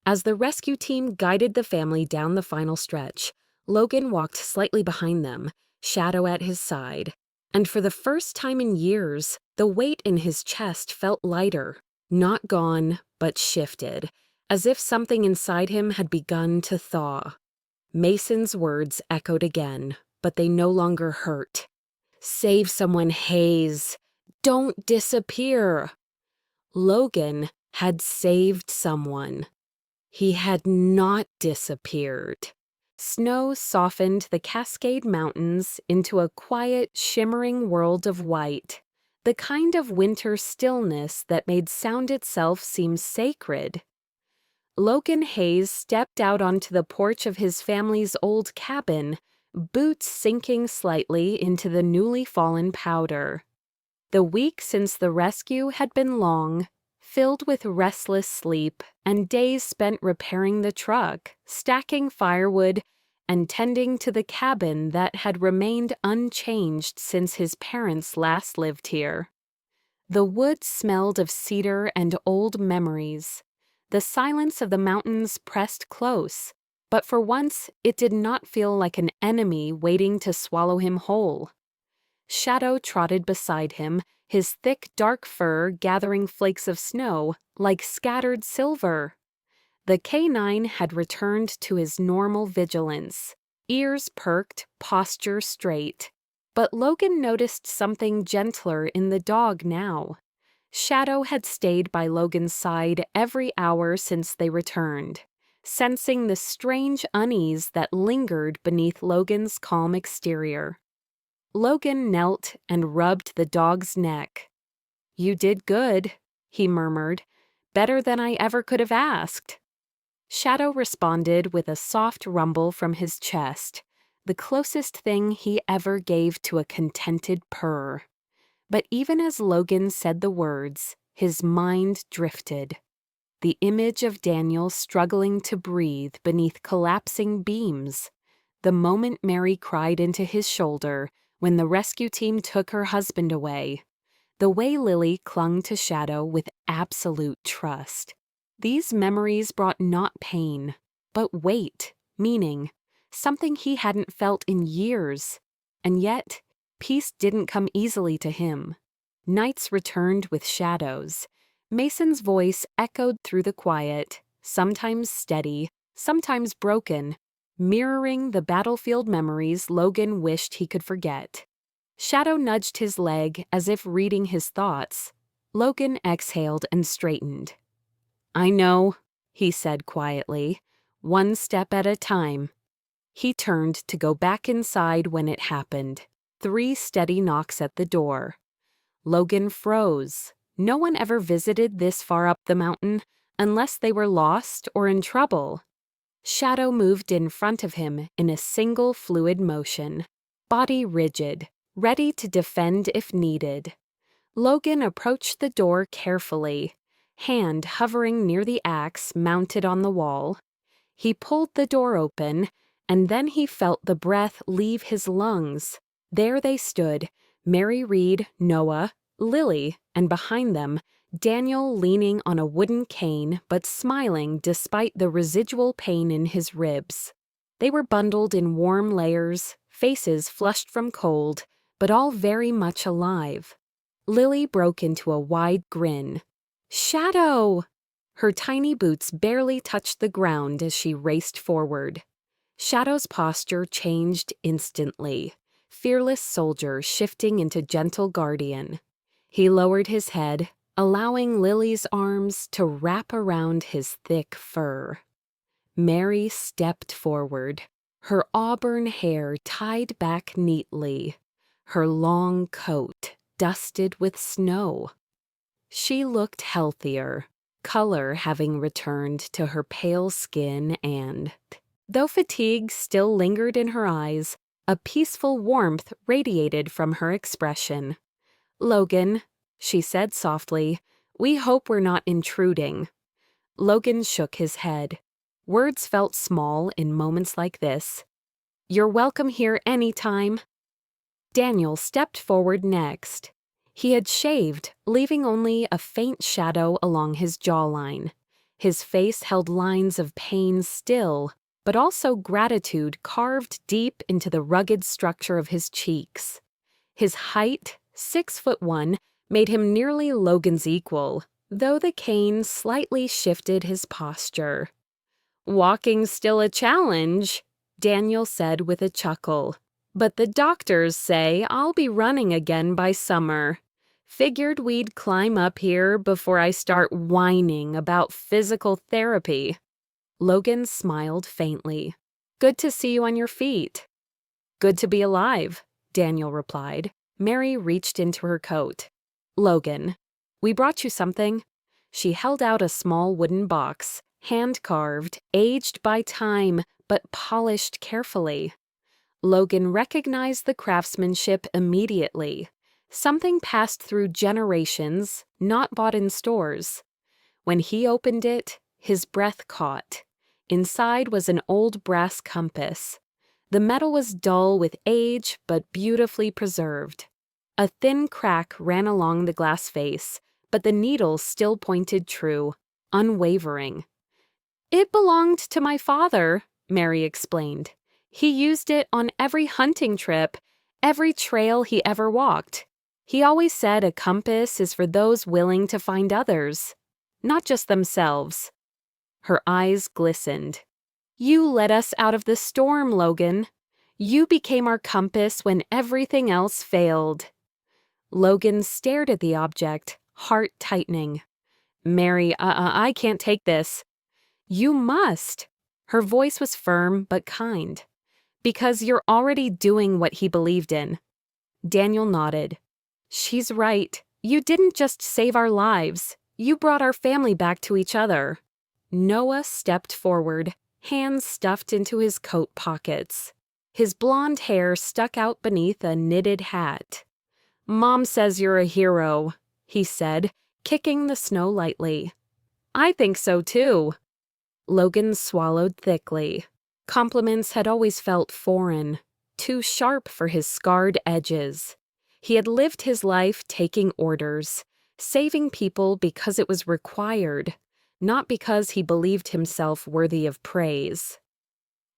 As the rescue team guided the family down the final stretch, Logan walked slightly behind them, Shadow at his side. And for the first time in years, the weight in his chest felt lighter, not gone, but shifted, as if something inside him had begun to thaw. Mason's words echoed again, but they no longer hurt. "Save someone, Hayes. Don't disappear." Logan had saved someone. He had not disappeared. Snow softened the Cascade Mountains into a quiet, shimmering world of white, the kind of winter stillness that made sound itself seem sacred. Logan Hayes stepped out onto the porch of his family's old cabin, boots sinking slightly into the newly fallen powder. The week since the rescue had been long, filled with restless sleep and days spent repairing the truck, stacking firewood, and tending to the cabin that had remained unchanged since his parents last lived here. The wood smelled of cedar and old memories. The silence of the mountains pressed close, but for once it did not feel like an enemy waiting to swallow him whole. Shadow trotted beside him, his thick dark fur gathering flakes of snow like scattered silver. The canine had returned to his normal vigilance, ears perked, posture straight. But Logan noticed something gentler in the dog now. Shadow had stayed by Logan's side every hour since they returned, sensing the strange unease that lingered beneath Logan's calm exterior. Logan knelt and rubbed the dog's neck. "You did good," he murmured. "Better than I ever could have asked." Shadow responded with a soft rumble from his chest, the closest thing he ever gave to a contented purr. But even as Logan said the words, his mind drifted. The image of Daniel struggling to breathe beneath collapsing beams. The moment Mary cried into his shoulder when the rescue team took her husband away. The way Lily clung to Shadow with absolute trust. These memories brought not pain, but weight, meaning, something he hadn't felt in years. And yet, peace didn't come easily to him. Nights returned with shadows. Mason's voice echoed through the quiet, sometimes steady, sometimes broken, mirroring the battlefield memories Logan wished he could forget. Shadow nudged his leg as if reading his thoughts. Logan exhaled and straightened. "I know," he said quietly, "one step at a time." He turned to go back inside when it happened. 3 steady knocks at the door. Logan froze. No one ever visited this far up the mountain unless they were lost or in trouble. Shadow moved in front of him in a single fluid motion, body rigid, ready to defend if needed. Logan approached the door carefully. hand hovering near the axe mounted on the wall. He pulled the door open, and then he felt the breath leave his lungs. There they stood, Mary Reed, Noah, Lily, and behind them, Daniel leaning on a wooden cane but smiling despite the residual pain in his ribs. They were bundled in warm layers, faces flushed from cold, but all very much alive. Lily broke into a wide grin. "Shadow!" Her tiny boots barely touched the ground as she raced forward. Shadow's posture changed instantly, fearless soldier shifting into gentle guardian. He lowered his head, allowing Lily's arms to wrap around his thick fur. Mary stepped forward, her auburn hair tied back neatly, her long coat dusted with snow. She looked healthier, color having returned to her pale skin and, though fatigue still lingered in her eyes, a peaceful warmth radiated from her expression. "Logan," she said softly, "we hope we're not intruding." Logan shook his head. Words felt small in moments like this. "You're welcome here anytime." Daniel stepped forward next. He had shaved, leaving only a faint shadow along his jawline. His face held lines of pain still, but also gratitude carved deep into the rugged structure of his cheeks. His height, 6'1", made him nearly Logan's equal, though the cane slightly shifted his posture. "Walking's still a challenge," Daniel said with a chuckle. "But the doctors say I'll be running again by summer. Figured we'd climb up here before I start whining about physical therapy." Logan smiled faintly. "Good to see you on your feet." "Good to be alive," Daniel replied. Mary reached into her coat. "Logan, we brought you something." She held out a small wooden box, hand-carved, aged by time, but polished carefully. Logan recognized the craftsmanship immediately. Something passed through generations, not bought in stores. When he opened it, his breath caught. Inside was an old brass compass. The metal was dull with age, but beautifully preserved. A thin crack ran along the glass face, but the needle still pointed true, unwavering. "It belonged to my father," Mary explained. "He used it on every hunting trip, every trail he ever walked. He always said a compass is for those willing to find others, not just themselves." Her eyes glistened. "You led us out of the storm, Logan. You became our compass when everything else failed." Logan stared at the object, heart tightening. "Mary, I can't take this." "You must." Her voice was firm but kind. "Because you're already doing what he believed in." Daniel nodded. "She's right. You didn't just save our lives. You brought our family back to each other." Noah stepped forward, hands stuffed into his coat pockets. His blonde hair stuck out beneath a knitted hat. "Mom says you're a hero," he said, kicking the snow lightly. "I think so too." Logan swallowed thickly. Compliments had always felt foreign, too sharp for his scarred edges. He had lived his life taking orders, saving people because it was required, not because he believed himself worthy of praise.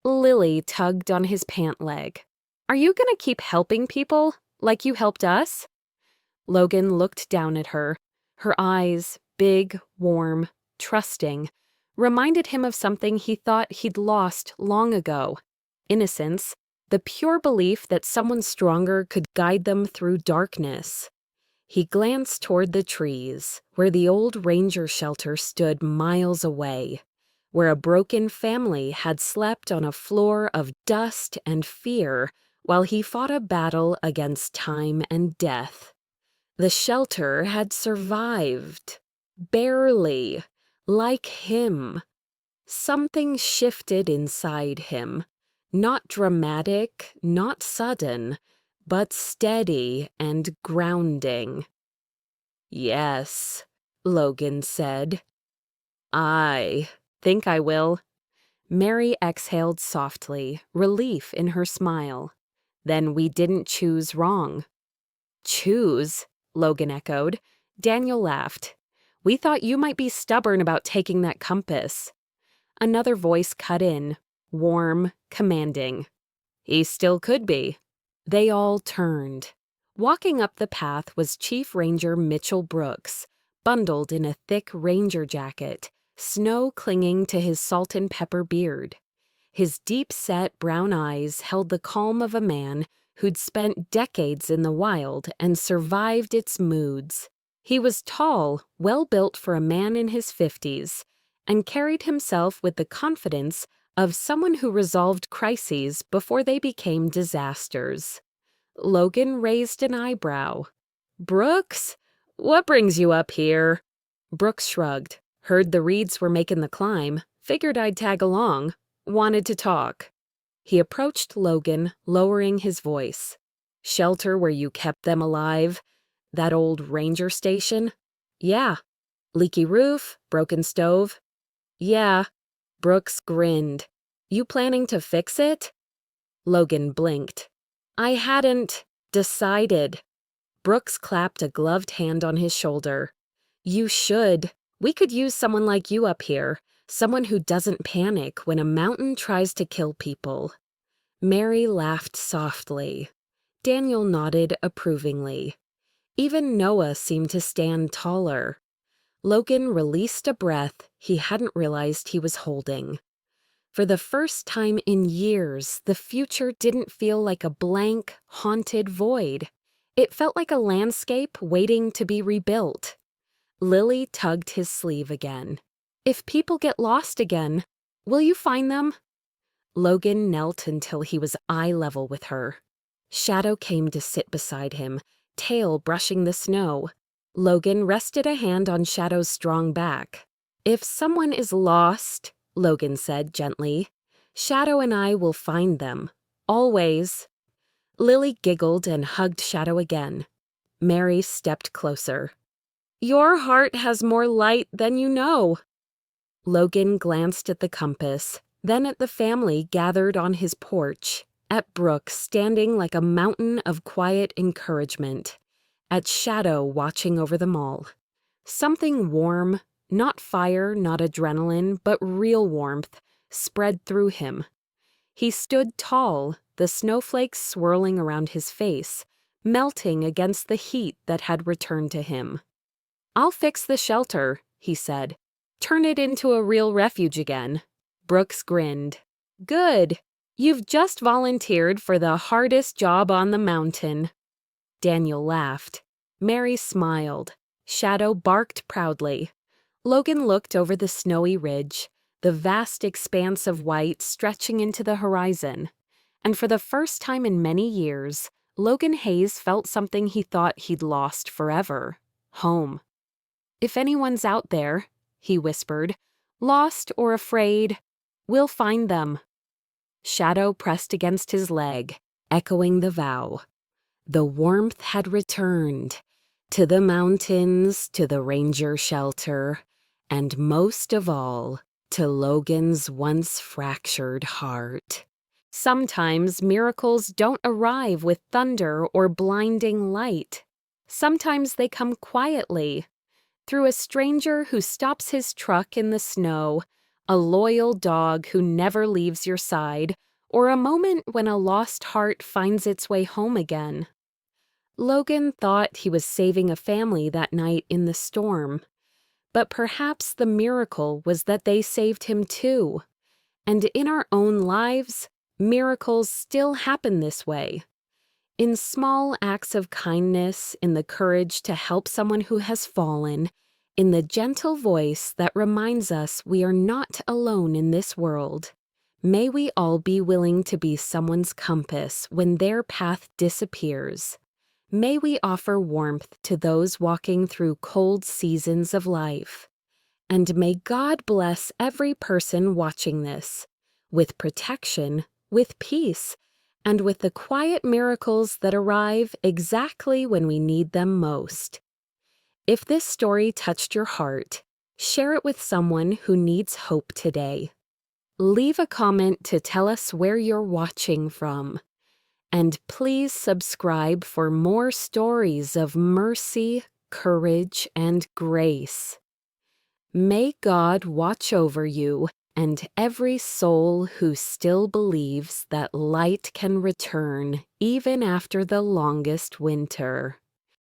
Lily tugged on his pant leg. "Are you gonna keep helping people, like you helped us?" Logan looked down at her. Her eyes, big, warm, trusting, reminded him of something he thought he'd lost long ago. Innocence, the pure belief that someone stronger could guide them through darkness. He glanced toward the trees, where the old ranger shelter stood miles away, where a broken family had slept on a floor of dust and fear while he fought a battle against time and death. The shelter had survived. Barely. Like him. Something shifted inside him. Not dramatic, not sudden, but steady and grounding. "Yes," Logan said. I think I will. Mary exhaled softly, relief in her smile. Then we didn't choose wrong. Choose? Logan echoed. Daniel laughed. We thought you might be stubborn about taking that compass. Another voice cut in, warm, commanding. He still could be. They all turned. Walking up the path was Chief Ranger Mitchell Brooks, bundled in a thick ranger jacket, snow clinging to his salt and pepper beard. His deep-set brown eyes held the calm of a man who'd spent decades in the wild and survived its moods. He was tall, well-built for a man in his 50s, and carried himself with the confidence of someone who resolved crises before they became disasters. Logan raised an eyebrow. Brooks? What brings you up here? Brooks shrugged. Heard the Reeds were making the climb. Figured I'd tag along. Wanted to talk. He approached Logan, lowering his voice. Shelter where you kept them alive? That old ranger station? Yeah. Leaky roof? Broken stove? Yeah. Brooks grinned. You planning to fix it? Logan blinked. I hadn't decided. Brooks clapped a gloved hand on his shoulder. You should. We could use someone like you up here, someone who doesn't panic when a mountain tries to kill people. Mary laughed softly. Daniel nodded approvingly. Even Noah seemed to stand taller. Logan released a breath he hadn't realized he was holding. For the first time in years, the future didn't feel like a blank, haunted void. It felt like a landscape waiting to be rebuilt. Lily tugged his sleeve again. If people get lost again, will you find them? Logan knelt until he was eye level with her. Shadow came to sit beside him, tail brushing the snow. Logan rested a hand on Shadow's strong back. If someone is lost, Logan said gently, Shadow and I will find them. Always. Lily giggled and hugged Shadow again. Mary stepped closer. Your heart has more light than you know. Logan glanced at the compass, then at the family gathered on his porch, at Brooks standing like a mountain of quiet encouragement, at Shadow watching over them all. Something warm, not fire, not adrenaline, but real warmth, spread through him. He stood tall, the snowflakes swirling around his face, melting against the heat that had returned to him. I'll fix the shelter, he said. Turn it into a real refuge again. Brooks grinned. Good. You've just volunteered for the hardest job on the mountain. Daniel laughed. Mary smiled. Shadow barked proudly. Logan looked over the snowy ridge, the vast expanse of white stretching into the horizon. And for the first time in many years, Logan Hayes felt something he thought he'd lost forever. Home. If anyone's out there, he whispered, lost or afraid, we'll find them. Shadow pressed against his leg, echoing the vow. The warmth had returned, to the mountains, to the ranger shelter, and most of all, to Logan's once fractured heart. Sometimes miracles don't arrive with thunder or blinding light. Sometimes they come quietly, through a stranger who stops his truck in the snow, a loyal dog who never leaves your side, or a moment when a lost heart finds its way home again. Logan thought he was saving a family that night in the storm, but perhaps the miracle was that they saved him too. And in our own lives, miracles still happen this way. In small acts of kindness, in the courage to help someone who has fallen, in the gentle voice that reminds us we are not alone in this world. May we all be willing to be someone's compass when their path disappears. May we offer warmth to those walking through cold seasons of life. And may God bless every person watching this, with protection, with peace, and with the quiet miracles that arrive exactly when we need them most. If this story touched your heart, share it with someone who needs hope today. Leave a comment to tell us where you're watching from. And please subscribe for more stories of mercy, courage, and grace. May God watch over you and every soul who still believes that light can return even after the longest winter.